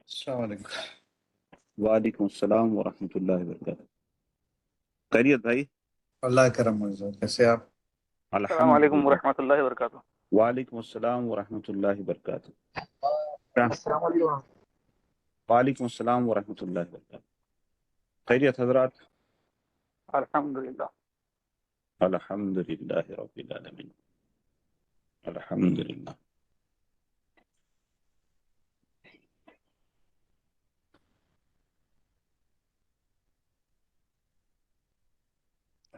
السلام علیکم۔ وعلیکم السلام ورحمۃ اللہ وبرکاتہ۔ خیریت بھائی؟ اللہ کرم مرزا، کیسے آپ؟ السلام علیکم ورحمۃ اللہ وبرکاتہ۔ وعلیکم السلام ورحمۃ اللہ وبرکاتہ۔ السلام علیکم۔ وعلیکم السلام ورحمۃ اللہ وبرکاتہ۔ خیریت حضرات؟ الحمدللہ۔ الحمدللہ رب العالمین، الحمدللہ۔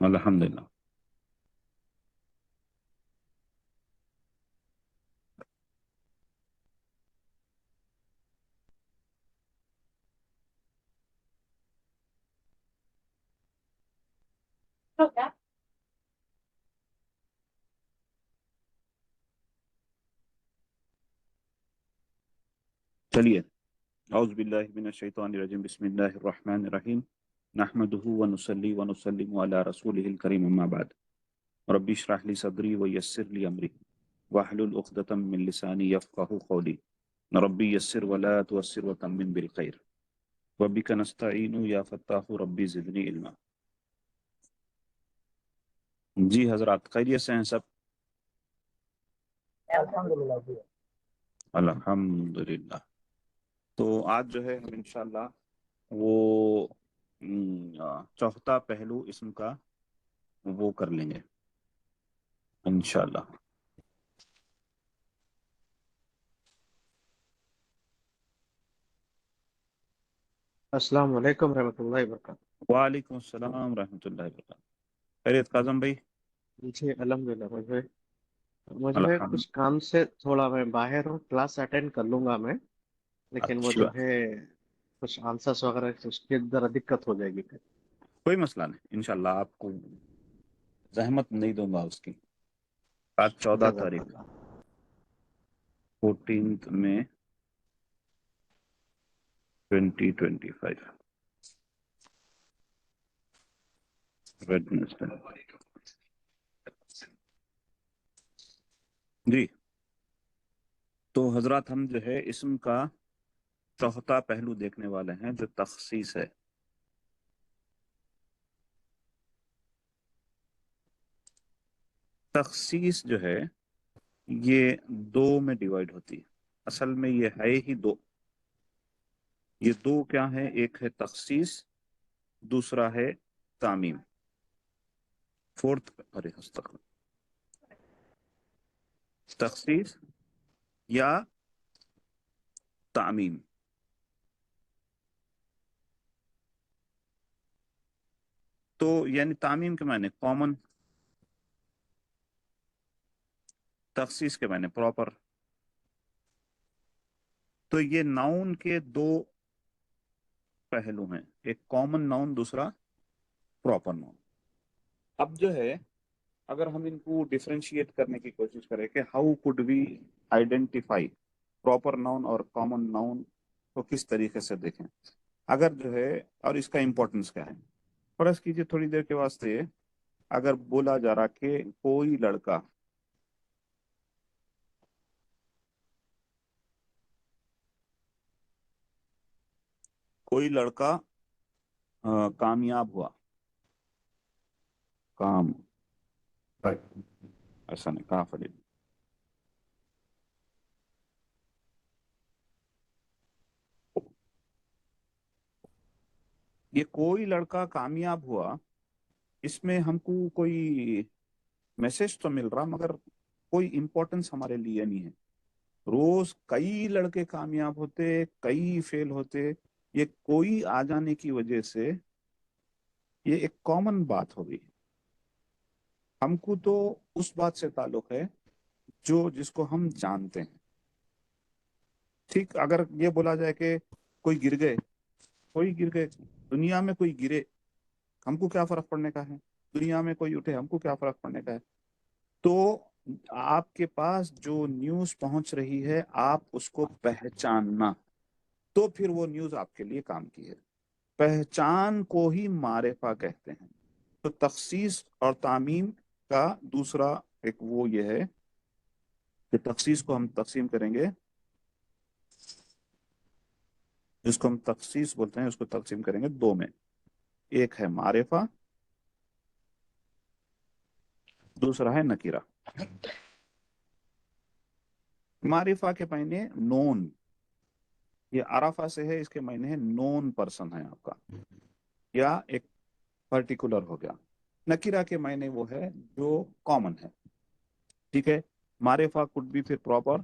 الحمدللہ۔ چلیے، اعوذ باللہ من الشیطان الرجیم، بسم اللہ الرحمن الرحیم، نحمدہ ونصلی ونسلم علی رسولہ الکریم، اما بعد، رب اشرح لی صدری ویسر لی امری واحلل عقدۃ من لسانی یفقہوا قولی، ربی یسر ولا تعسر وتمم بالخیر وبک نستعین یا فتاح ربی زدنی علما۔ جی حضرات، خیریت سے ہیں سب؟ الحمدللہ۔ الحمدللہ۔ تو آج جو ہے ہم انشاءاللہ وہ چوتھا پہلو اسم کا وہ کر لیں گے انشاءاللہ۔ السلام علیکم رحمۃ اللہ وبرکاتہ۔ وعلیکم السلام رحمۃ اللہ وبرکاتہ۔ خیریت کاظم بھائی؟ جی الحمدللہ۔ مجھے الحمد کچھ کام سے تھوڑا میں باہر ہوں، کلاس اٹینڈ کر لوں گا میں، لیکن وہ اچھا، جو ہے کچھ آنسرس وغیرہ اس کی ذرا دقت ہو جائے گی پھر۔ کوئی مسئلہ نہیں، انشاءاللہ آپ کو زحمت نہیں دوں گا اس کی۔ آج 14 جزاک تاریخ اللہ۔ 14 مئی 2025 ویڈنسڈے۔ جی، تو حضرات ہم جو ہے اسم کا چوتھا پہلو دیکھنے والے ہیں جو تخصیص ہے۔ تخصیص جو ہے یہ دو میں ڈیوائیڈ ہوتی ہے، اصل میں یہ ہے ہی دو۔ یہ دو کیا ہے؟ ایک ہے تخصیص، دوسرا ہے تعمیم۔ تخصیص یا تعمیم۔ تو یعنی تعمیم کے معنی کامن، تخصیص کے معنی پراپر۔ تو یہ ناؤن کے دو پہلو ہیں، ایک کامن ناؤن، دوسرا پراپر ناؤن۔ اب جو ہے اگر ہم ان کو ڈیفرینشیٹ کرنے کی کوشش کریں کہ how could we identify proper noun اور کامن ناؤن، تو کس طریقے سے دیکھیں؟ اگر جو ہے، اور اس کا امپورٹنس کیا ہے، فرض کیجئے تھوڑی دیر کے واسطے اگر بولا جا رہا کہ کوئی لڑکا کامیاب ہوا، کام ایسا نہیں کہا فرید، یہ کوئی لڑکا کامیاب ہوا، اس میں ہم کو کوئی میسج تو مل رہا مگر کوئی امپورٹنس ہمارے لیے نہیں ہے۔ روز کئی لڑکے کامیاب ہوتے، کئی فیل ہوتے، یہ کوئی آ جانے کی وجہ سے یہ ایک کامن بات ہو گئی۔ ہم کو تو اس بات سے تعلق ہے جس کو ہم جانتے ہیں۔ ٹھیک، اگر یہ بولا جائے کہ کوئی گر گئے دنیا میں، کوئی گرے، ہم کو کیا فرق پڑنے کا ہے؟ دنیا میں کوئی اٹھے، ہم کو کیا فرق پڑنے کا ہے؟ تو آپ کے پاس جو نیوز پہنچ رہی ہے، آپ اس کو پہچاننا، تو پھر وہ نیوز آپ کے لیے کام کی ہے۔ پہچان کو ہی معرفہ کہتے ہیں۔ تو تخصیص اور تعمیم کا دوسرا ایک وہ یہ ہے کہ تخصیص کو ہم تقسیم کریں گے جس کو ہم تخصیص بولتے ہیں، اس کو تقسیم کریں گے دو میں. ایک ہے معرفہ، دوسرا ہے نکیرہ. معرفہ کے معنی نون، یہ عرفہ سے ہے، اس کے معنی ہے نون پرسن ہے آپ کا، یا ایک پرٹیکولر ہو گیا. نکیرہ کے معنی وہ ہے جو کامن ہے. ٹھیک ہے، معرفہ could بھی پھر پراپر،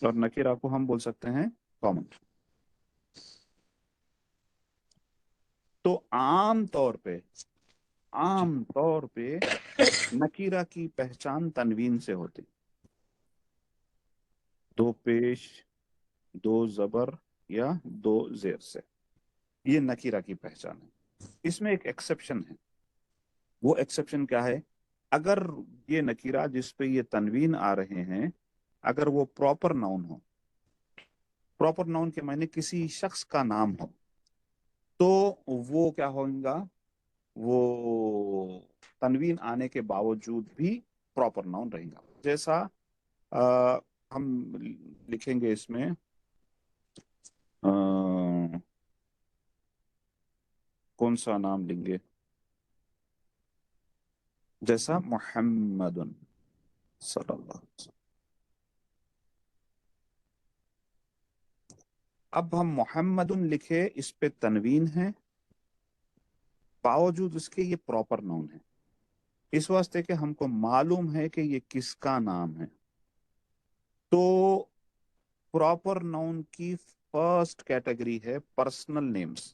اور نکیرہ کو ہم بول سکتے ہیں کامن. تو عام طور پہ نکیرہ کی پہچان تنوین سے ہوتی، دو پیش، دو زبر یا دو زیر سے. یہ نکیرہ کی پہچان ہے. اس میں ایک ایکسیپشن ہے. وہ ایکسیپشن کیا ہے؟ اگر یہ نکیرہ جس پہ یہ تنوین آ رہے ہیں، اگر وہ پراپر ناؤن ہو، پراپر ناؤن کے معنی کسی شخص کا نام ہو، تو وہ کیا ہوگا؟ وہ تنوین آنے کے باوجود بھی پراپر ناؤن رہے گا. جیسا ہم لکھیں گے اس میں کون سا نام لیں گے؟ جیسا محمد صلی اللہ علیہ وسلم. اب ہم محمد لکھے، اس پہ تنوین ہے، باوجود اس کے یہ پراپر ناؤن ہے، اس واسطے کہ ہم کو معلوم ہے کہ یہ کس کا نام ہے. تو پراپر ناؤن کی فرسٹ کیٹیگری ہے پرسنل نیمز.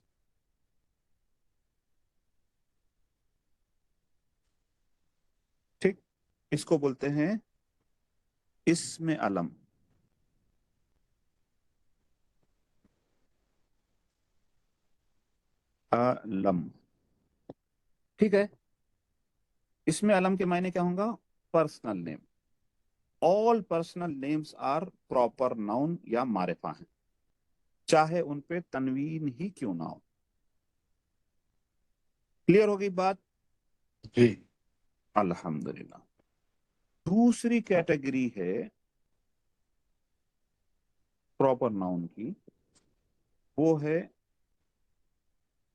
ٹھیک، اس کو بولتے ہیں اسم علم. علم، ٹھیک ہے. اسم علم کے معنی کیا ہوں گا؟ Personal name. All personal names are proper noun یا معرفہ ہیں، چاہے ان پہ تنوین ہی کیوں نہ ہو. کلیئر ہو گئی بات؟ جی الحمدللہ. دوسری کیٹیگری ہے پراپر ناؤن کی، وہ ہے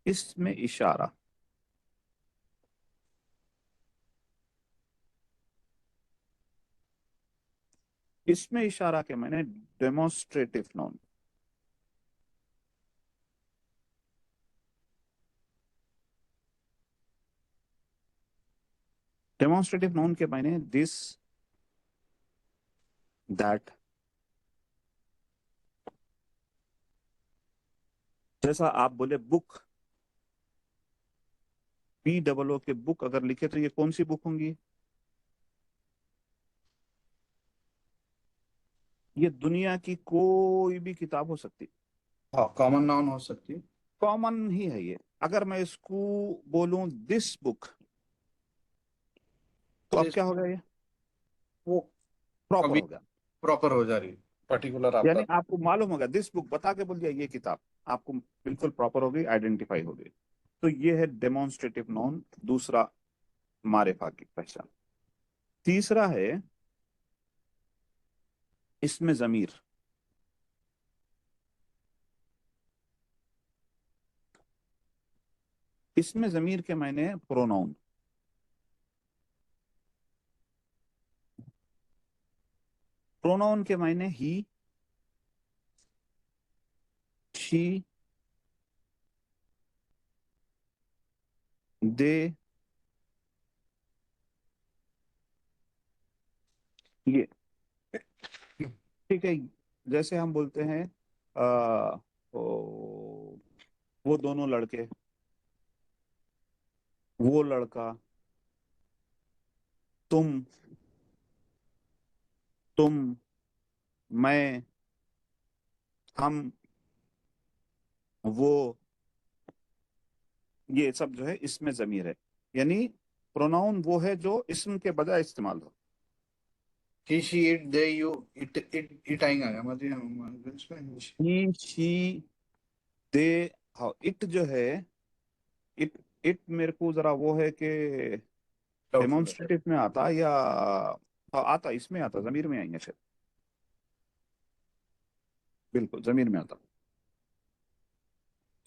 اسم اشارہ. اسم اشارہ کے معنی ڈیمونسٹریٹو ناؤن. ڈیمونسٹریٹو ناؤن کے معنی دس، دیٹ. جیسا آپ بولے بک، BOO کے بک اگر لکھے تو یہ کون سی بک ہوں گی؟ یہ دنیا کی کوئی بھی کتاب ہو سکتی، ہاں کامن ناؤن ہو سکتی ہے. کامن ہی ہے یہ. اگر میں اس کو بولوں دس بک، تو اب کیا ہوگا؟ یہ وہ پراپر ابھی ہوگا. پراپر ہو جا رہی ہے پرٹیکولر آپ کا. یعنی آپ کو معلوم ہوگا، دس بک بتا کے بول دیا یہ کتاب، آپ کو بالکل پراپر ہو گئی، آئیڈینٹیفائی ہو گئی. تو یہ ہے ڈیمونسٹریٹو ناؤن، دوسرا معرفہ کی پہچان. تیسرا ہے اسم ضمیر. اسم ضمیر کے معنی پروناؤن. پروناؤن کے معنی ہی، شی، دے، یہ. ٹھیک ہے، جیسے ہم بولتے ہیں وہ دونوں لڑکے، وہ لڑکا، تم، میں، ہم، وہ، یہ سب جو ہے اسم ضمیر ہے. یعنی پروناؤن وہ ہے جو اسم کے بجائے استعمال ہو. ہی شی اٹ دے یو اٹ آئیں گا مجھے ہی، شی، دے. ہاں، اٹ جو ہے، اٹ میرے کو ذرا وہ ہے کہ ڈیمونسٹریٹو میں آتا یا آتا، اس میں آتا، ضمیر میں آئیں گے شاید. بالکل ضمیر میں آتا.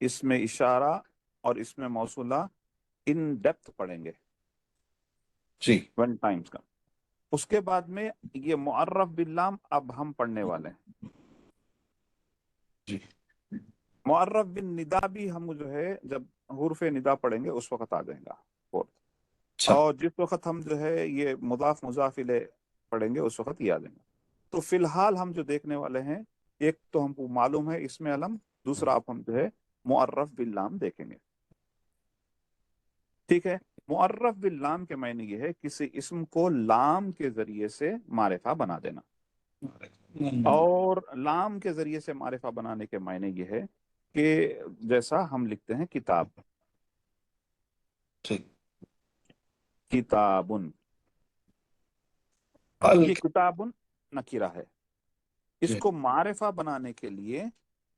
اس میں اشارہ اور اس میں موصولہ ان ڈیپتھ پڑھیں گے جی 1 ٹائمز کا. اس کے بعد میں یہ معرف باللام اب ہم پڑھنے والے ہیں. جی معرف بالندا بھی ہم جو ہے جب حروف ندا پڑھیں گے اس وقت آ جائیں گا. اچھا اور جس وقت ہم جو ہے یہ مضاف مضاف الیہ پڑھیں گے اس وقت یہ آ جائیں گے. تو فی الحال ہم جو دیکھنے والے ہیں ایک تو ہم کو معلوم ہے اس میں علم، دوسرا اب ہم جو ہے معرف باللام دیکھیں گے. ٹھیک ہے. معرف باللام کے معنی یہ ہے کسی اسم کو لام کے ذریعے سے معرفہ بنا دینا. اور لام کے ذریعے سے معرفہ بنانے کے معنی یہ ہے کہ جیسا ہم لکھتے ہیں کتاب، ٹھیک. کتابن، یہ کتابن نکیرہ ہے. اس جی کو معرفہ بنانے کے لیے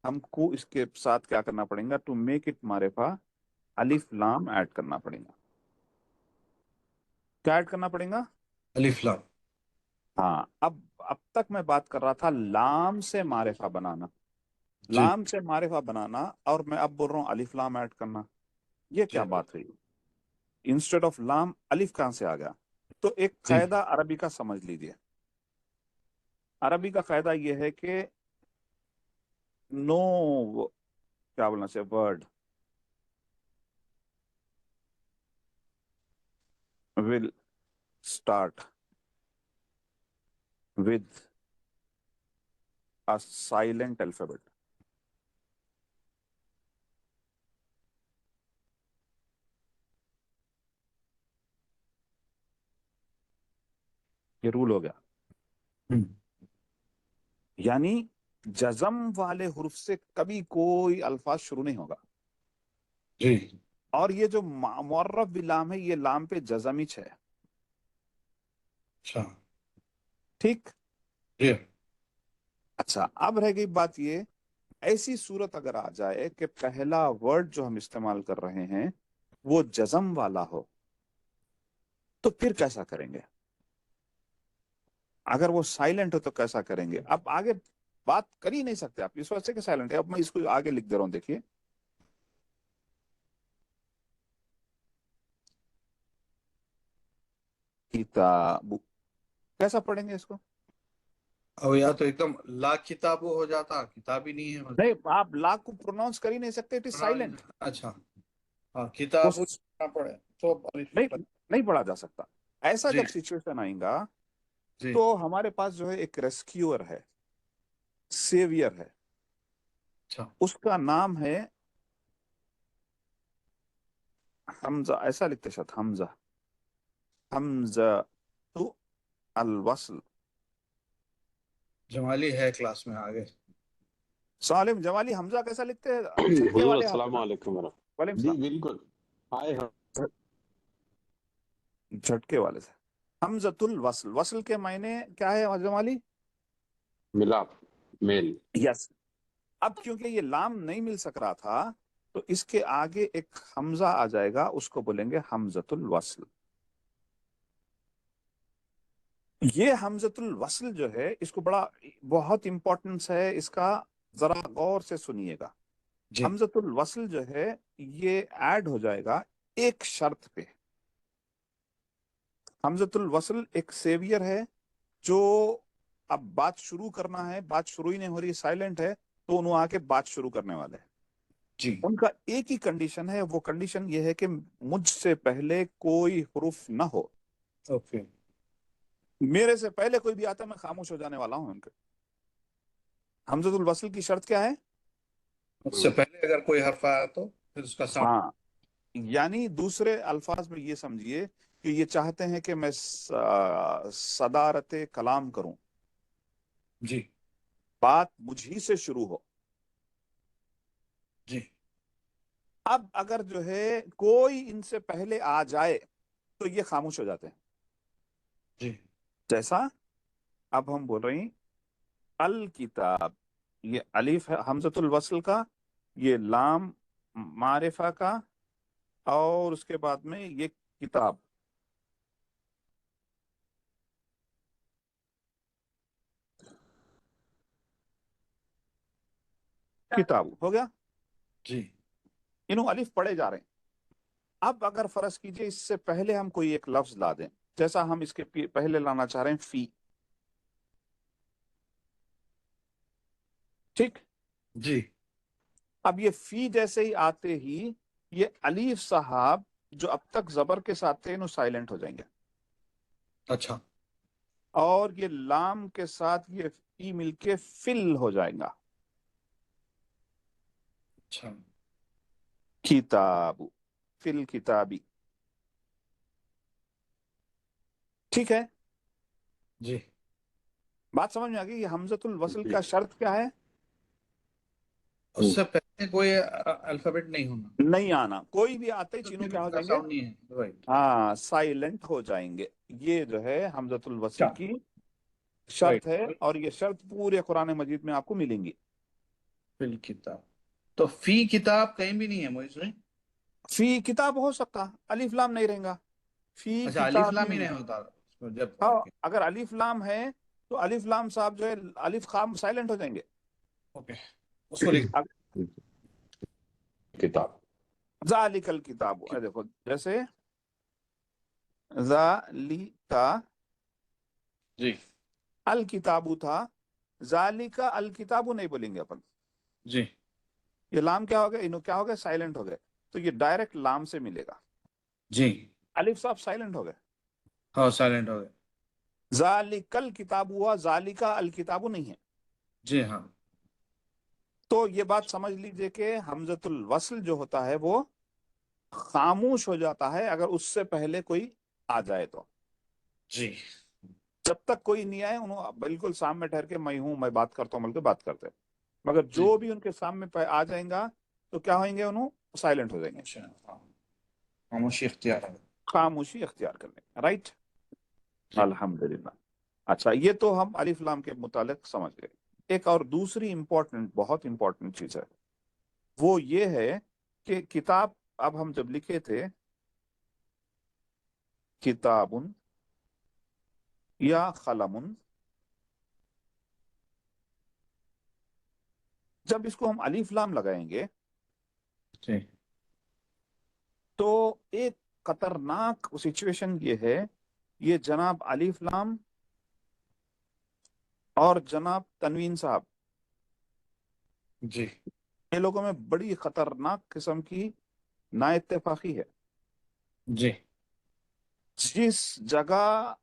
ہم کو اس کے ساتھ کیا کرنا پڑے گا؟ ٹو میک اٹ معرفہ الف لام ایڈ کرنا پڑے گا. کیا ایڈ کرنا پڑے گا؟ الف لام. ہاں. اب تک میں بات کر رہا تھا لام سے معرفہ بنانا، جی لام سے معرفہ بنانا، اور میں اب بول رہا ہوں الف لام ایڈ کرنا. یہ کیا جی بات ہوئی؟ انسٹیڈ آف لام الف کہاں سے آ گیا؟ تو ایک جی قاعدہ عربی کا سمجھ لیجیے. عربی کا قاعدہ یہ ہے کہ نو، کیا بولنا چاہیے، word will start with a silent alphabet. یہ رول ہو گیا. ہم، یعنی جزم والے حروف سے کبھی کوئی الفاظ شروع نہیں ہوگا. جی اور یہ جو معرف باللام ہے یہ لام پہ جزم ہی ہے. اچھا ٹھیک. جی اچھا اب رہ گئی بات یہ، ایسی صورت اگر آ جائے کہ پہلا ورڈ جو ہم استعمال کر رہے ہیں وہ جزم والا ہو تو پھر کیسا کریں گے؟ اگر وہ سائلنٹ ہو تو کیسا کریں گے؟ اب آگے بات کر ہی نہیں سکتے آپ اس وجہ سے کہ سائلنٹ ہے. اب میں اس کو آگے لکھ دے رہا ہوں، دیکھیے. کتاب، کیسا پڑھیں گے اس کو؟ اب یا تو ایک دم لا کتاب ہو جاتا، کتاب ہی نہیں ہے. نہیں، آپ لا کو پروناؤنس کر ہی نہیں سکتے، اٹ از سائلنٹ. اچھا ہاں کتاب نہ پڑھے تو نہیں پڑھا جا سکتا. ایسا جی جب سچویشن آئے گا جی تو ہمارے پاس جو ہے ایک ریسکیور ہے، سیویئر ہے، اچھا اس کا نام ہے حمزہ. ایسا لکھتے شاید حمزہ، حمزہ تو الوصل. جمالی ہے کلاس میں آگے. سالم جمالی حمزہ کیسا لکھتے ہیں؟ جھٹکے حضور والے ہاتھ السلام نا. علیکم ورحمۃ. وعلیکم جی السلام. بالکل. آئے ہم. جھٹکے والے سے. حمزۃ الوصل، وصل کے معنی کیا ہے جمالی؟ ملاپ، میل. یس. اب کیونکہ یہ لام نہیں مل سک رہا تھا تو اس کے آگے ایک حمزہ آ جائے گا، اس کو بولیں گے حمزۃ الوصل. یہ حمزۃ الوصل جو ہے اس کو بہت امپورٹنس ہے اس کا، ذرا غور سے سنیے گا. جی حمزۃ الوصل جو ہے یہ ایڈ ہو جائے گا ایک شرط پہ. حمزۃ الوصل ایک سیویئر ہے جو اب بات شروع کرنا ہے، بات شروع ہی نہیں ہو رہی، سائلنٹ ہے، تو انہوں آ کے بات شروع کرنے والے ہیں. جی ان کا ایک ہی کنڈیشن ہے، وہ کنڈیشن یہ ہے کہ مجھ سے پہلے کوئی حرف نہ ہو. اوکے. میرے سے پہلے کوئی بھی آتا ہے میں خاموش ہو جانے والا ہوں. ان کے حمزۃ الوصل کی شرط کیا ہے؟ اس سے پہلے اگر کوئی حرف آیا تو پھر اس کا ساؤنڈ. ہاں، یعنی دوسرے الفاظ میں یہ سمجھیے کہ یہ چاہتے ہیں کہ میں صدارت کلام کروں، جی بات مجھ ہی سے شروع ہو. جی اب اگر جو ہے کوئی ان سے پہلے آ جائے تو یہ خاموش ہو جاتے ہیں. جی جیسا اب ہم بول رہے ہیں الکتاب، یہ الف ہے حمزۃ الوصل کا، یہ لام معرفہ کا، اور اس کے بعد میں یہ کتاب. کتاب ہو گیا. جی انہوں الف پڑھے جا رہے ہیں. اب اگر فرض کیجئے اس سے پہلے ہم کوئی ایک لفظ لا دیں، جیسا ہم اس کے پہلے لانا چاہ رہے ہیں فی. ٹھیک. جی اب یہ فی جیسے ہی آتے ہی یہ الف صاحب جو اب تک زبر کے ساتھ تھے انہوں سائلنٹ ہو جائیں گے، اچھا اور یہ لام کے ساتھ یہ فی مل کے فل ہو جائے گا. اچھا کتاب، فل کتابی. ٹھیک ہے، جی بات سمجھ میں آ گئی. یہ حمزۃ الوصل جی کا شرط کیا ہے؟ اس سے پہلے کوئی الفابیٹ نہیں ہونا، نہیں آنا. کوئی بھی آتے ہی چینوں کیا ہو جائیں گے؟ ساؤنڈ نہیں ہے. رائٹ. ہاں، سائلنٹ ہو جائیں گے. یہ جو ہے حمزۃ الوصل اچھا کی رائٹ. شرط ہے، اور یہ شرط پورے قرآن مجید میں آپ کو ملیں گی. فل کتاب، تو فی کتاب کہیں بھی نہیں ہے موئز بھائی. فی کتاب ہو سکتا، الف لام نہیں رہیں گا. فی اچھا الف کتاب لام ہی نہیں ہوتا اس میں جب. ہاں، اوکے اگر الف لام ہے تو الف لام صاحب جو ہے الف خام سائلنٹ ہو جائیں گے. اوکے اس کو لکھ. کتاب. ذالک الکتاب، دیکھو جیسے ذالک جی الکتاب تھا، ذالک الکتاب نہیں بولیں گے اپن. جی یہ لام کیا ہو گیا؟ انہوں کیا ہو گئے؟ سائلنٹ ہو گئے. تو یہ ڈائریکٹ لام سے ملے گا. جی الف صاحب سائلنٹ ہو گئے. ہاں سائلنٹ ہو گئے. ذالک الکتاب ہوا، ذالک الکتاب نہیں ہے. جی ہاں تو یہ بات سمجھ لیجئے کہ حمزۃ الوصل جو ہوتا ہے وہ خاموش ہو جاتا ہے اگر اس سے پہلے کوئی آ جائے تو. جی جب تک کوئی نہیں آئے انہوں بالکل سامنے ٹھہر کے میں ہوں، میں بات کرتا ہوں بلکہ بات کرتے ہیں. مگر جی جو بھی ان کے سامنے آ جائیں گا تو کیا ہوئیں گے؟ انہوں سائلنٹ ہو جائیں گے، اچھا ہاں خاموشی اختیار ہے. خاموشی اختیار کر لیں گے. رائٹ. جی الحمدللہ. اچھا، یہ تو ہم الف لام کے متعلق سمجھ گئے. ایک اور دوسری امپورٹنٹ، بہت امپورٹنٹ چیز ہے، وہ یہ ہے کہ کتاب، اب ہم جب لکھے تھے کتاب یا قلم، جب اس کو ہم الف لام لگائیں گے جی تو ایک خطرناک سچویشن یہ ہے، یہ جناب الف لام اور جناب تنوین صاحب، جی یہ لوگوں میں بڑی خطرناک قسم کی نا اتفاقی ہے. جی جس جگہ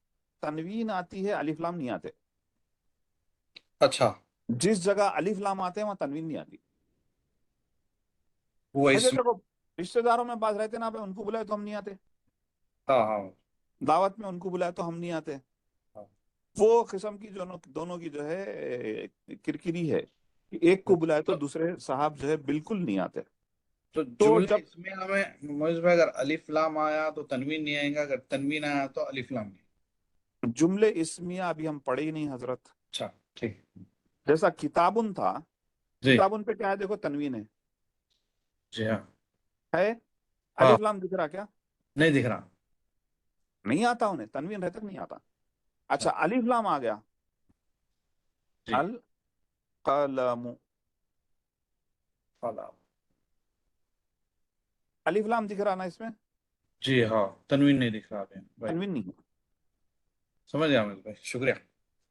تنوین آتی ہے الف لام نہیں آتے، اچھا جس جگہ الف لام آتے ہیں وہاں تنوین نہیں آتی. وہ ایسے اس میں. دیکھو، رشتہ داروں میں بعض رہتے نا، ان کو بلائے تو ہم نہیں آتے، ہاں ہاں دعوت میں ان کو بلائے تو ہم نہیں آتے. ہاں. وہ قسم کی دونوں کی جو ہے کرکری ہے کہ ایک کو بلائے تو دوسرے صاحب جو ہے بالکل نہیں آتے. تو تو جملے جب اس میں ہمیں موئز بھائی اگر الف لام آیا تو تنوین نہیں آئے گا، اگر تنوین آیا تو الف لام نہیں. جملے اسمیہ ابھی ہم پڑھے ہی نہیں حضرت. اچھا ٹھیک. جیسا کتابن تھا، جی کتابن پہ کیا ہے؟ دیکھو تنوین جی ہاں ہے. ہاں الف لام دکھ رہا کیا؟ نہیں دکھ رہا. نہیں آتا، انہیں تنوین رہتا نہیں آتا. اچھا اچھا الف لام آ گیا، جی القلم، فلا. الف لام دکھ رہا نا اس میں؟ جی ہاں تنوین نہیں دکھ رہا ابھی. رائٹ تنوین نہیں. سمجھ گیا موئز بھائی، شکریہ.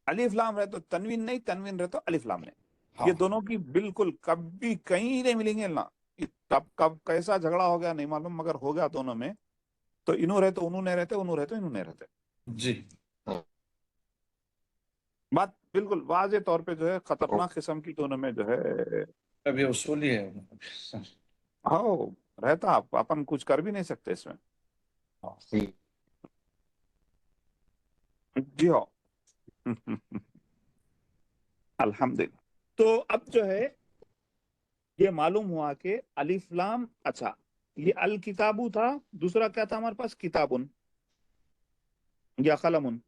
الف لام رہے تو تنوین نہیں، تنوین رہے تو الف لام نہیں. ہاں یہ دونوں کی بالکل کبھی کہیں نہیں ملیں گے نا. کب کیسا جھگڑا ہو گیا نہیں معلوم، مگر ہو گیا دونوں میں. تو انہوں رہے تو انہوں نہیں رہتے، انہوں رہتے انہوں نہیں رہتے. جی بات بالکل واضح طور پہ جو ہے خطرناک قسم کی دونوں میں جو ہے ابھی اصول ہی ہے. ہاں رہتا. اپن کچھ کر بھی نہیں سکتے اس میں. جی ہاں. الحمدللہ. تو اب جو ہے یہ معلوم ہوا کہ الف لام، اچھا یہ الکتابو تھا، دوسرا کیا تھا ہمارے پاس؟ کتابن یا قلمن.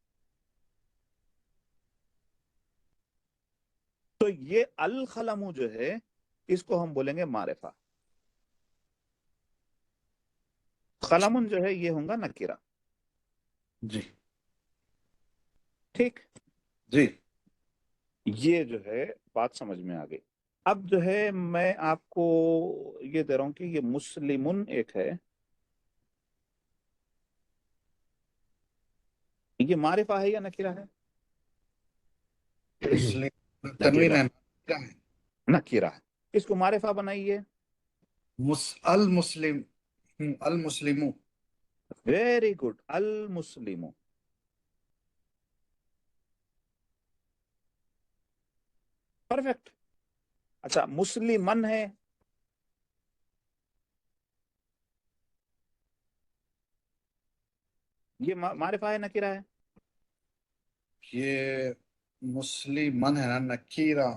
تو یہ القلم جو ہے اس کو ہم بولیں گے معرفہ. قلم جو ہے یہ ہوں گا نکرہ. جی ٹھیک. جی یہ جو ہے بات سمجھ میں آ گئی. اب جو ہے میں آپ کو یہ دے رہا ہوں کہ یہ مسلمن ایک ہے، یہ معرفہ ہے یا نکرہ ہے؟ مسلم تنوین ہے، کیا ہے؟ نکرہ ہے، اس کو معرفہ بنائیے۔ المسلم، المسلمو، ویری گڈ، المسلم، پرفیکٹ۔ اچھا مسلمن ہے، یہ معرفہ ہے نکرہ ہے؟ یہ مسلمن ہے نا، نکیرہ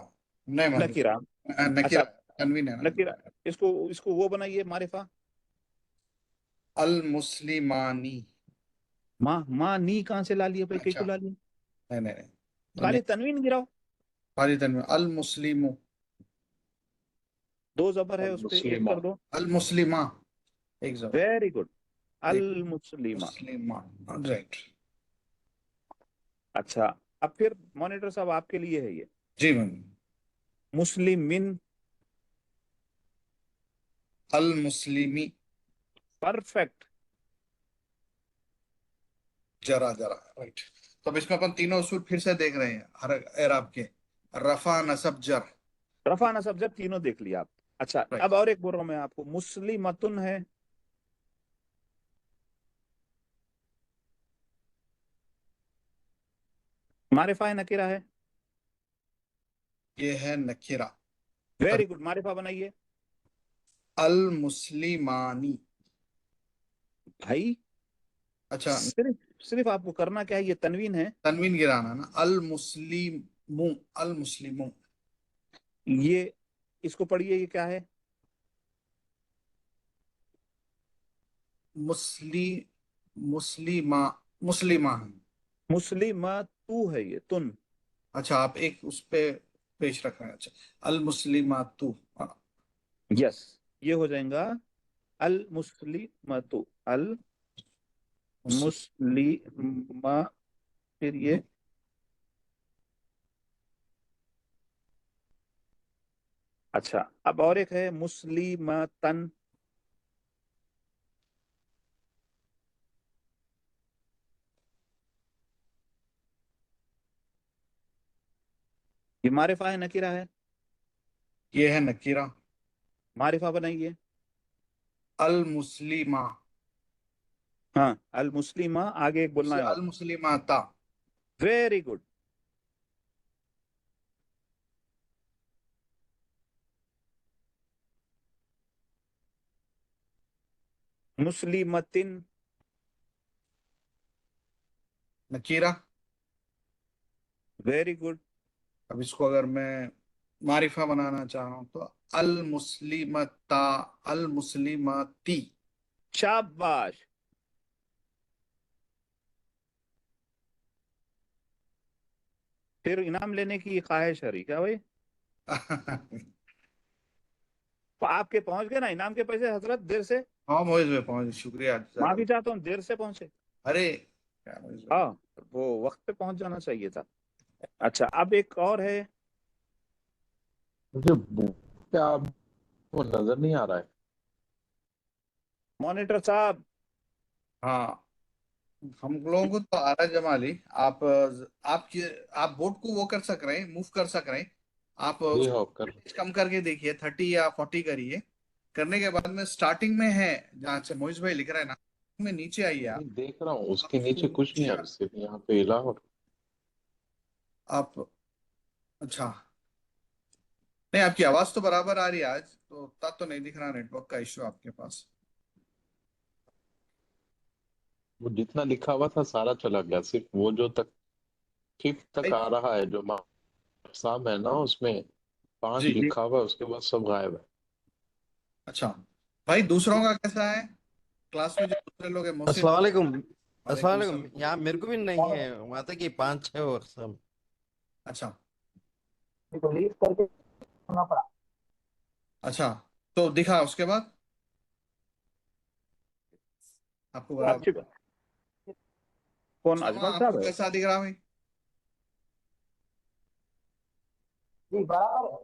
نہیں نکرہ، اچھا نکیرہ تنوین ہے نا۔ نکرہ، اس کو وہ بنائیے معرفہ۔ المسلمانی، ماں نی کہاں سے لا لیے بھائی، کئی اچھا کو لا لیے؟ نہیں خالی تنوین گراؤ، خالی تنوین، المسلمو، دو زبر ہے اس پہ، ایک المسلمہ، کر دو۔ المسلمہ، ایک زبر، ویری گڈ، ایک المسلمہ۔ مسلمہ، رائٹ، اچھا اب پھر مانیٹر صاحب آپ کے لیے ہے یہ جی میم، مسلمن، المسلمی، پرفیکٹ۔ جرا رائٹ۔ تو اب اس میں اپن تینوں اصول پھر سے دیکھ رہے ہیں ہر اعراب کے، رفع نصب جر، رفع نصب جب تینوں دیکھ لیا آپ۔ اچھا رائٹ، اب اور ایک بول رہا ہوں میں آپ کو، مسلمتن ہے، معرفہ ہے نکرہ ہے؟ یہ ہے نکیرہ، ویری گڈ، معرفہ بنائیے۔ المسلمانی، بھائی اچھا صرف آپ کو کرنا کیا ہے، یہ تنوین ہے، تنوین گرانا نا، المسلمو، المسلمو، یہ اس کو پڑھیے، یہ کیا ہے؟ مسلمہ، مسلمہ، مسلمہ تو ہے یہ، تن، اچھا آپ ایک اس پہ پیش رکھ رہے ہیں، اچھا المسلماتو، یس، یہ ہو جائیں گا المسلمۃ، المسلمہ، پھر یہ اچھا اب اور ایک ہے مسلمتن، یہ معرفہ ہے نکرہ ہے؟ یہ ہے نکیرہ، معرفہ بنائیے۔ المسلمہ، ہاں المسلمہ، آگے ایک بولنا ہے اور، المسلماتا، ویری گڈ، مسلمتن، نکیرہ، ویری گڈ، اب اس کو اگر میں معرفہ بنانا چاہوں تو المسلمتا، المسلماتی، شاباش۔ پھر انعام لینے کی خواہش ہے کیا بھائی؟ تو آپ کے پہنچ گئے نا انعام کے پیسے حضرت، دیر سے؟ ہاں موئز میں پہنچ، شکریہ معافی چاہتا ہوں دیر سے پہنچے، ارے کیا موئز بھائی؟ ہاں وہ وقت پہ پہنچ جانا چاہیے تھا۔ اچھا اب ایک اور ہے، مجھے کیا آپ کو نظر نہیں آ رہا ہے؟ مانیٹر صاحب، ہاں ہم لوگوں کو تو آ رہا ہے جمالی، آپ بورڈ کو وہ کر سک رہے ہیں، موو کر سک رہے ہیں، آپ جی اس ہو کر کو کم کر کے دیکھیے، 30 یا 40 کریے، کرنے کے بعد میں سٹارٹنگ میں ہے جہاں سے موئز بھائی لکھ رہے ہیں نا، میں نیچے آئیے نہیں دیکھ رہا ہوں، اس کے نیچے کچھ نہیں ہے، صرف یہاں پہ علاوہ آپ اچھا نہیں، آپ کی آواز تو برابر آ رہی ہے آج تو، تب تو نہیں دکھ رہا نیٹ ورک کا ایشو آپ کے پاس۔ وہ جتنا لکھا ہوا تھا سارا چلا گیا، صرف وہ جو تک 5 تک آ رہا ہے، جو اقسام ہے نا اس میں 5 جی لکھا ہوا ہے، اس کے بعد سب غائب ہے۔ اچھا بھائی دوسروں کا کیسا ہے کلاس میں، جو دوسرے لوگ ہیں؟ محسن، السلام علیکم، وعلیکم السلام علیکم، السلام۔ یہاں میرے کو بھی نہیں ہے، وہاں تک کہ 5 6 اور سب۔ اچھا لیو کر کے ہونا پڑا۔ اچھا تو دکھا اس کے بعد آپ کو برابر؟ اچھی بات، کون اسامہ اجمل آپ صاحب کو ہے؟ کیسا دکھ رہا بھائی؟ جی برابر ہے۔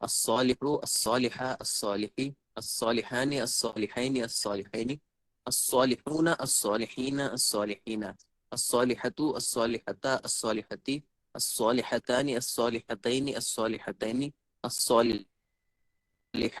الصالح، الصالحة، الصالحي، الصالحان، الصالحين، الصالحين، الصالحون، الصالحين، الصالحين، الصالحة، الصالحتا، الصالحتي، الصالحتان، الصالحتين، الصالحتين، الصالح.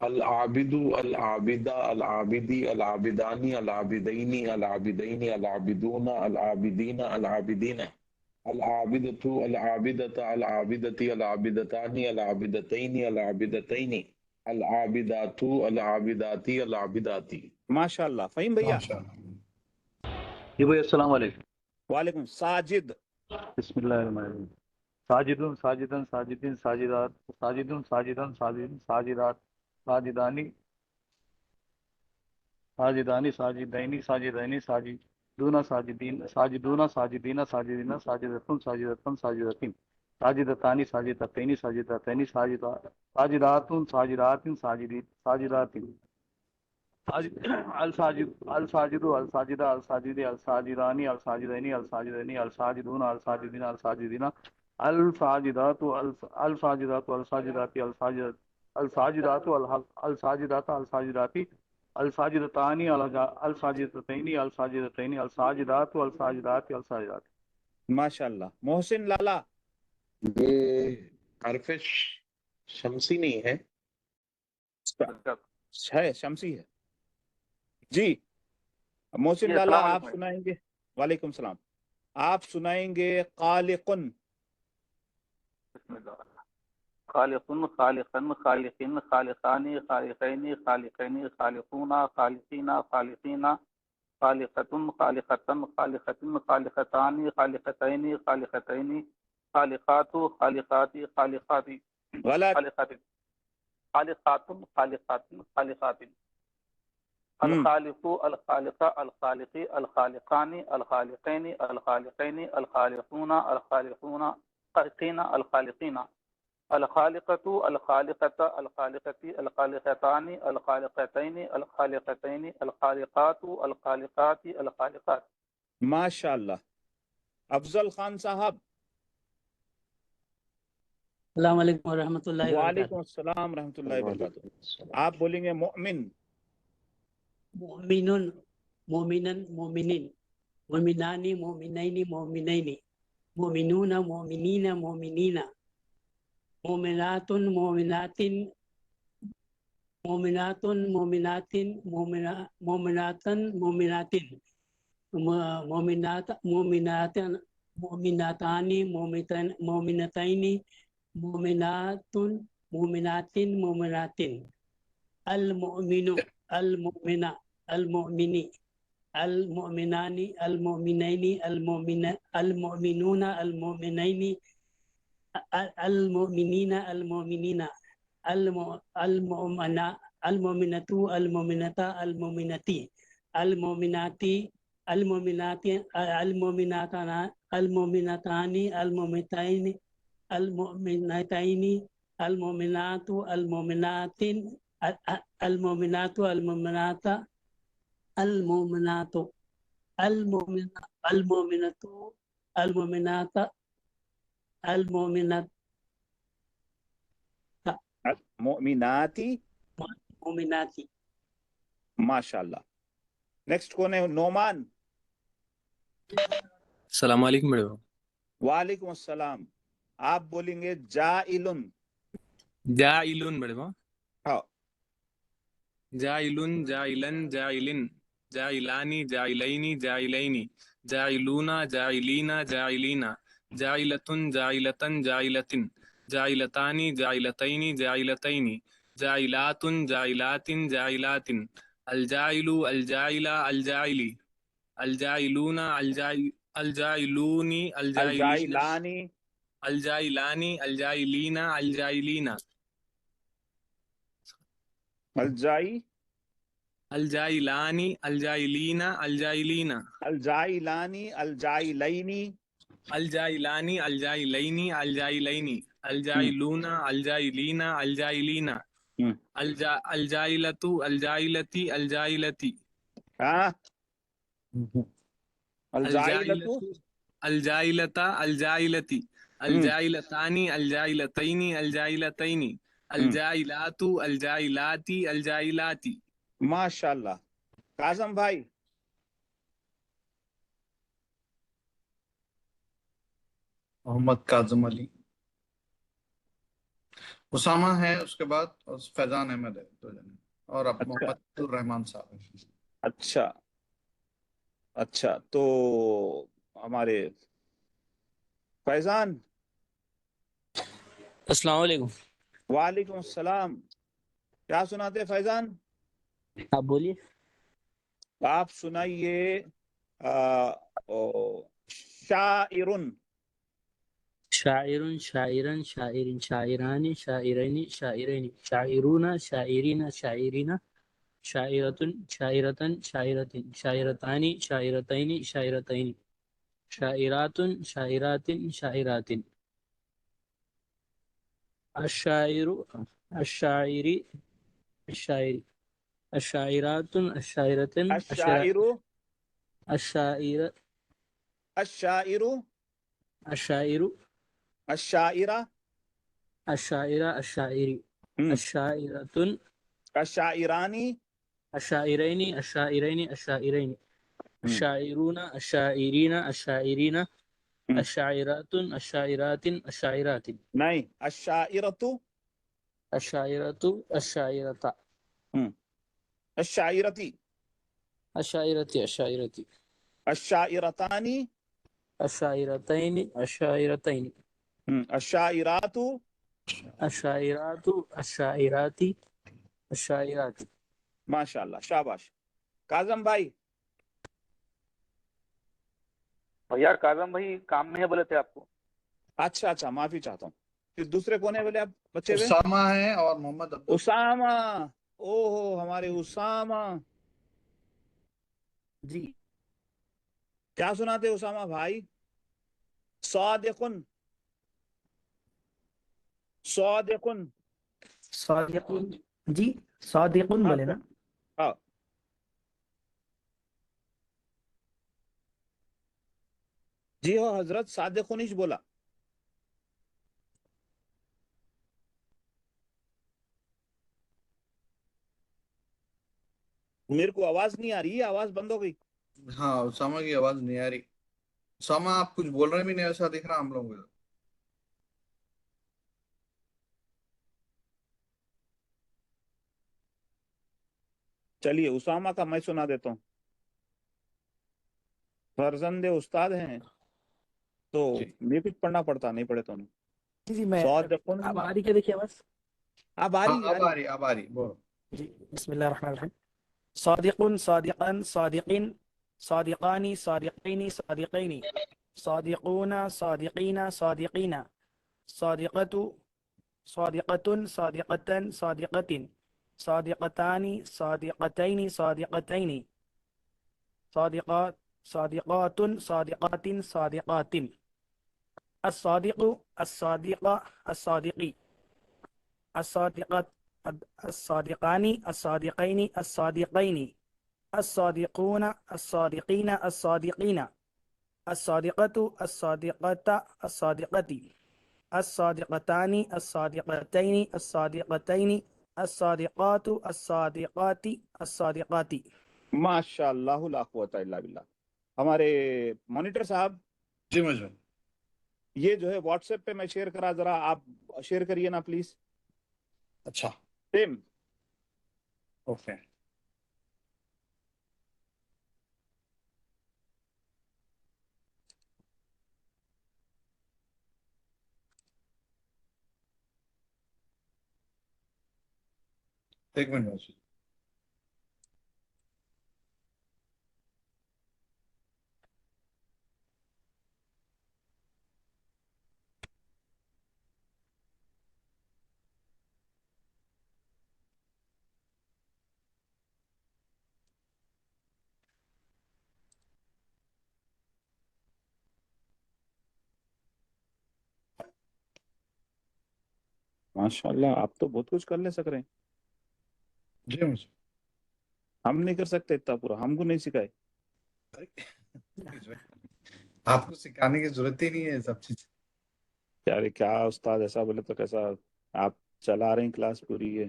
العابد العابدہ العابدی العابدانی العابدینی العابدین العابدون العابدین العابدین العابدۃ العابدۃ العابدتی العابدتانی العابدتین العابدتین العابدات العابداتی العابداتی. ماشاء اللہ. فہیم بھیا. ماشاء اللہ. جی بھائی السلام علیکم. وعلیکم. ساجد. بسم اللہ الرحمن الرحیم. ساجدون ساجدن ساجدین ساجدات ساجدون ساجدن ساجدین ساجدات ساجدانی ساجدانی ساجدینی ساجدینی ساجدون ساجدین ساجدون ساجدین ساجدین ساجدتن ساجدتن ساجدتین ساجدتانی ساجدتین ساجدتین ساجداتن ساجداتن ساجدین ساجداتین الساجد الساجد الساجدہ الساجدی الساجدانی الساجدینی الساجدینی الساجدون الساجدین الساجدین الساجدات الساجدات الساجداتی الساجدات الساجدات الساجداتی الساجدتانی الساجدتین الساجدتین الساجدات الساجدات الساجدات. ماشاء اللہ. محسن لالا. یہ حرف شمسی نہیں ہے. ہے شمسی ہے جی. محسن لالا آپ سنائیں گے. وعلیکم السلام. آپ سنائیں گے خالقن. بسم اللہ. خالقن خالقن خالقین خالقانی خالقین خالقین خالقون خالقین خالقین خالقتن خالقتن خالقتن خالقتانی خالقتین خالقتین خالقات خالقاتی خالقاتی غلط. خالقات خالقاتن خالقاتن خالقاتن الخالق الخالق الخالقی الخالقانی الخالقین الخالقین الخالقون الخالقون خالقین الخالقین الخالقۃ الخالقۃ الخالقتی الخالقتانی الخالقتین الخالقتین الخالقات الخالقات الخالقات. ماشاء اللہ. افضل خان صاحب. السلام علیکم ورحمۃ اللہ وبرکاتہ. وعلیکم السلام ورحمۃ اللہ وبرکاتہ. آپ بولیں گے مؤمن. مؤمنون مؤمنن مؤمنین مؤمنانی مؤمنین مؤمنین مؤمنون مؤمنین مؤمنین مؤمنات مؤمنات مؤمنات مؤمنات مؤمنات مؤمنات مؤمنات مؤمنات مؤمناتان مؤمنتین مؤمنات مؤمنات مؤمنات المؤمن المؤمن المؤمن المؤمنان المؤمنين المؤمنون المؤمنين المؤمنين المؤمنين المؤمنة المؤمنة المؤمنة المؤمنتي المؤمنات المؤمنات المؤمناتان المؤمنتان المؤمنتين المؤمنتين المؤمنات المؤمنات المؤمنات المؤمنات المؤمنات المؤمنات المؤمنات المؤمنات مؤمناتی. مؤمنات. ماشاء اللہ. نیکسٹ کون ہے؟ نعمان. السلام علیکم میڈم. وعلیکم السلام. آپ بولیں گے جائلن. جائلن میڈم. ہاں. جائلن جائلن جائلن جائلانی جائلینی جائلینی جائلون جائلین جائلین جائلتن جائلتن جائلتن جائلتانی جائلتینی جائلتینی جائلاتن جائلاتن جائلاتن الجائل الجائلہ الجائلی الجائلون الجائلونی الجائلین الجائلانی الجائلانی الجائلین الجائلین الجائی الجائلانی الجائلین الجائلین الجائلانی الجائلینی الجائلانی الجائلینی الجائلینی الجائلون الجائلین الجائلین الجائلۃ الجائلتی الجائلتی ہاں الجائلۃ الجائلتا الجائلتی الجائلتانی الجائلتینی الجائلتینی الجائلات الجائلاتی الجائلاتی. ماشاء اللہ. کاظم بھائی. محمد کاظم علی. اسامہ ہے اس کے بعد، اور فیضان احمد ہے، دو جنے، اور اب اچھا محمد الرحمان صاحب ہیں۔ اچھا اچھا، تو ہمارے فیضان، السلام علیکم. وعلیکم السلام، کیا سناتے فیضان؟ آپ بولیے. آپ سنائیے شاعرن. شاعر شاعرا شاعر شاعران شاعرین شاعرین شاعرون شاعرین شاعرین شاعرة شاعرة شاعرة شاعرتان شاعرتين شاعرتين شاعرات شاعرات شاعرات. الشاعر الشاعر الشاعر الشاعرات الشاعرة الشاعر الشاعر الشاعر الشاعر الشاعرة الشاعرة الشاعر الشاعرة الشاعران الشاعرين الشاعرين الشاعرين الشاعرون الشاعرين الشاعرين الشاعرات الشاعرات الشاعرات نہیں، الشاعرة الشاعرة الشاعرة الشاعرة الشاعرة الشاعرة الشاعرتان الشاعرتين الشاعرتين الشاعرات الشاعرات الشاعرات الشاعرات. ماشاء اللہ، شاباش. کاظم بھائی، بھیا کاظم بھائی کام میں ہے بولے تھے آپ کو. اچھا اچھا، معافی چاہتا ہوں. پھر دوسرے کون ہے بولے آپ بچے ہوئے؟ اسامہ ہے اور محمد عبد اسامہ. او ہو، ہمارے اسامہ جی کیا سناتے اسامہ بھائی؟ صادقن صادقن. صادقون. جی صادقون ہاں بولے نا. ہاں، جی ہو حضرت، صادقن ہی بولا. میرے کو آواز نہیں آ رہی ہے، آواز بند ہو گئی. ہاں اسامہ کی آواز نہیں آ رہی. اسامہ آپ کچھ بول رہے بھی نہیں، ایسا دکھ رہا ہم لوگوں کو. چلیے اسامہ کا میں سنا دیتا ہوں. فرزند استاد ہیں تو جی میں کچھ پڑھنا پڑتا، نہیں پڑھے تو نہیں. جی جی میں صادقن. اب آ رہی کیا دیکھیے بس. اب آ ہاں، رہی آ اب رہی. آ رہی، اب آ رہی، بولو. جی بسم اللہ الرحمن الرحیم. صادقون صادقان صادقین صادقانی صادقین صادقین صادقون صادقین صادقین صادقۃ صادقۃ صادقۃ صادقۃ صادقتان صادقتین صادقتین صادقات صادقات صادقات صادقات. الصادق الصادق الصادقی الصادقات الصادقان الصادقين الصادقين الصادقون الصادقين الصادقين الصادقة الصادقة الصادقة الصادقتان الصادقتين الصادقتين الصادقات الصادقات الصادقات. ماشاء اللہ، لا قوت الا باللہ. ہمارے مانیٹر صاحب، جی مجھے یہ جو ہے واٹس ایپ پہ میں شیئر کرا، ذرا آپ شیئر کریے نا پلیز. اچھا، سیم. اوکے. ایک منٹ بس. ماشاء اللہ، آپ تو بہت کچھ کر لے سک رہے ہیں. جی مجھے ہم نہیں کر سکتے اتنا پورا، ہم کو نہیں سکھائے. آپ کو سکھانے کی ضرورت ہی نہیں ہے سب چیز. یار کیا استاد ایسا بولے تو کیسا؟ آپ چلا رہے ہیں کلاس پوری ہے.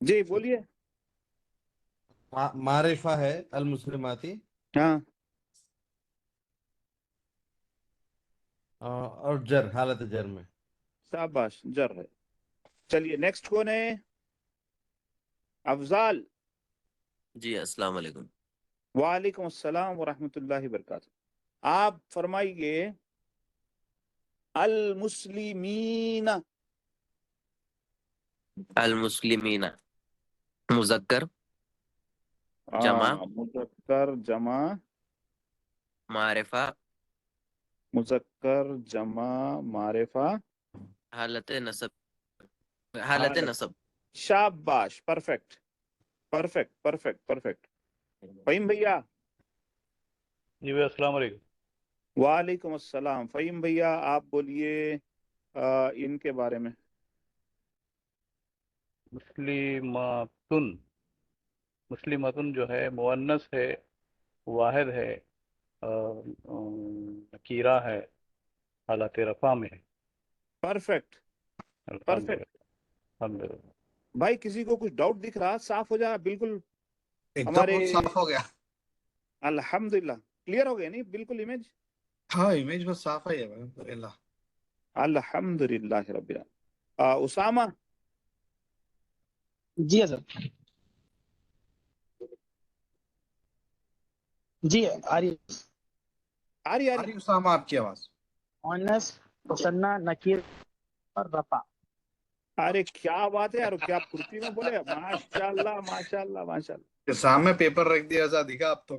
جی بولیے. معرفہ ہے المسلماتی ہاں اور جر حالت جر میں. شاباش جر ہے. چلیے نیکسٹ کون ہے؟ افضال. جی السلام علیکم. وعلیکم السلام ورحمۃ اللہ وبرکاتہ. آپ فرمائیے المسلمین. المسلمین مذکر جمع مذکر جمع معرفہ مذکر جمع معرفہ حالت نصب حالت حالت. نصب. شاباش perfect perfect perfect perfect. Faheem بھیا. جی بھائی السلام علیکم. وعلیکم السلام. فہیم بھیا آپ بولیے ان کے بارے میں. مسلماتن، مسلمتن جو ہے مؤنث ہے، واحد ہے، نکیرہ ہے، حالت رفع میں ہے. Perfect perfect. الحمدللہ. بھائی کسی کو کچھ ڈاؤٹ دکھ رہا؟ صاف ہو جائے بالکل. ایک دم ہمارے صاف ہو گیا. الحمدللہ کلیئر ہو گیا نہیں بالکل امیج؟ ہاں امیج بس صاف ہے الحمدللہ. الحمدللہ رب العالمین. اسامہ. جی حضرت. جی آ رہی آ رہی ارے اسامہ آپ کی آواز. مؤنث مثنیٰ نکیر اور رفع. ارے کیا بات ہے یار، کیا پھرتی میں بولے. ماشاء اللہ ماشاء اللہ ماشاء اللہ. سامنے پیپر رکھ دیا ایسا دکھا اب تو.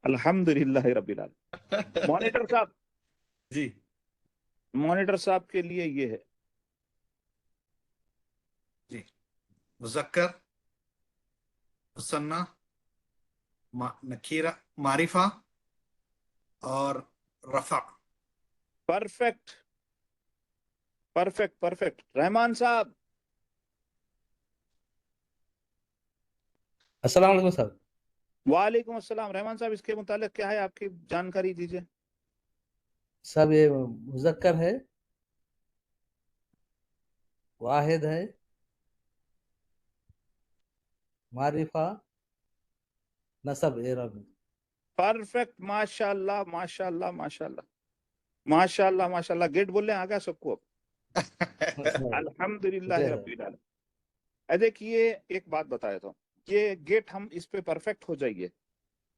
الحمدللہ رب العالمین. مانیٹر صاحب. جی مانیٹر صاحب کے لیے یہ ہے. جی مذکر مثنیٰ نکیرہ معرفہ اور رفع. Perfect perfect perfect. رحمان صاحب. السلام علیکم سر. وعلیکم السلام. رحمان صاحب اس کے متعلق کیا ہے آپ کی جانکاری دیجیے. سب یہ مذکر ہے، واحد ہے، معرفہ، نصب اعراب. پرفیکٹ. ماشاء اللہ ماشاء اللہ ماشاء اللہ ماشاء اللہ ماشاء اللہ. گیٹ بول رہے ہیں آگا سب کو. الحمدللہ رب العالمین. دیکھیے ایک بات بتایا تھا، یہ گیٹ ہم اس پہ پرفیکٹ ہو جائیے.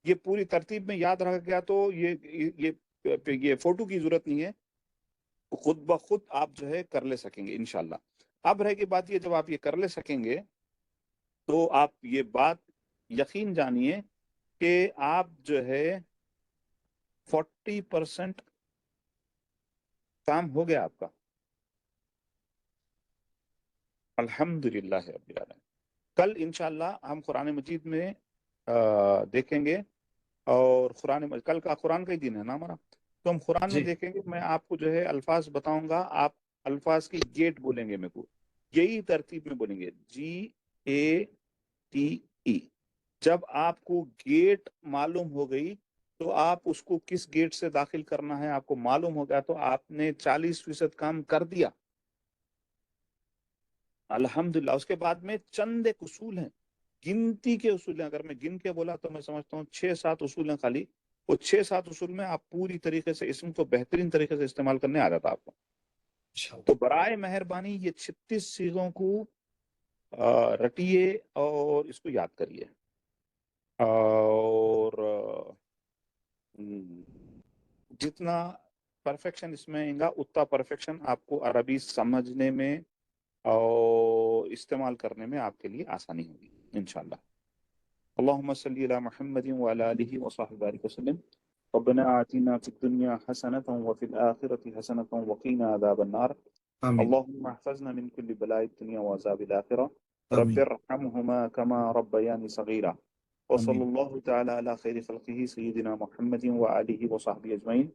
یہ پوری ترتیب میں یاد رکھ گیا تو یہ فوٹو کی ضرورت نہیں ہے، خود بخود آپ جو ہے کر لے سکیں گے انشاءاللہ. اب رہ گئی بات یہ، جب آپ یہ کر لے سکیں گے تو آپ یہ بات یقین جانیے کہ آپ جو ہے 40% کام ہو گیا آپ کا. الحمدللہ رب العالمین. کل انشاءاللہ ہم قرآن مجید میں دیکھیں گے، اور کل کا قرآن کا ہی دن ہے نا ہمارا، تو ہم قرآن میں دیکھیں گے. میں آپ کو جو ہے الفاظ بتاؤں گا، آپ الفاظ کی گیٹ بولیں گے. میرے کو یہی ترتیب میں بولیں گے، GATE. جب آپ کو گیٹ معلوم ہو گئی تو آپ اس کو کس گیٹ سے داخل کرنا ہے آپ کو معلوم ہو گیا تو آپ نے 40% کام کر دیا. الحمدللہ. اس کے بعد میں چند ایک اصول ہیں، گنتی کے اصول ہیں. اگر میں گن کے بولا تو میں سمجھتا ہوں 6-7 اصول ہیں خالی. وہ 6-7 اصول میں آپ پوری طریقے سے اسم کو بہترین طریقے سے استعمال کرنے آ جاتا آپ کو. تو برائے مہربانی یہ 36 چیزوں کو رٹیے اور اس کو یاد کریے. اور جتنا پرفیکشن اس میں آئے گا اتنا پرفیکشن آپ کو عربی سمجھنے میں اور استعمال کرنے میں آپ کے لیے آسانی ہوگی انشاءاللہ. اللہم صلی علی محمد وعلی آلہ وصحبہ بارک وسلم. ربنا آتنا فی الدنیا حسنة وفی الآخرة حسنة وقنا عذاب النار. اللهم احفظنا من كل بلاء الدنيا وعذاب الآخرة. رب ارحمهما كما ربياني صغيرا. وصلى الله تعالى على خير خلقه سيدنا محمد وآله وصحبه أجمعين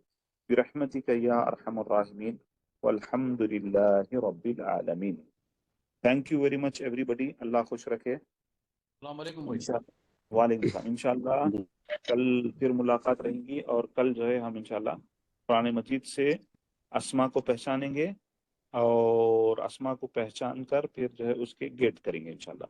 برحمتك يا أرحم الراحمين والحمد لله رب العالمين. Thank you very much everybody. اللہ خوش رکھے. السلام علیکم بھائی. وعلیکم السلام. انشاءاللہ کل پھر ملاقات رہے گی، اور کل جو ہے ہم انشاءاللہ قرآن مجید سے اسما کو پہچانیں گے، اور اسما کو پہچان کر پھر جو ہے اس کے گیٹ کریں گے انشاءاللہ.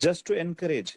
just to encourage,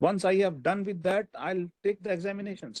Once I have done with that, I'll take the examinations.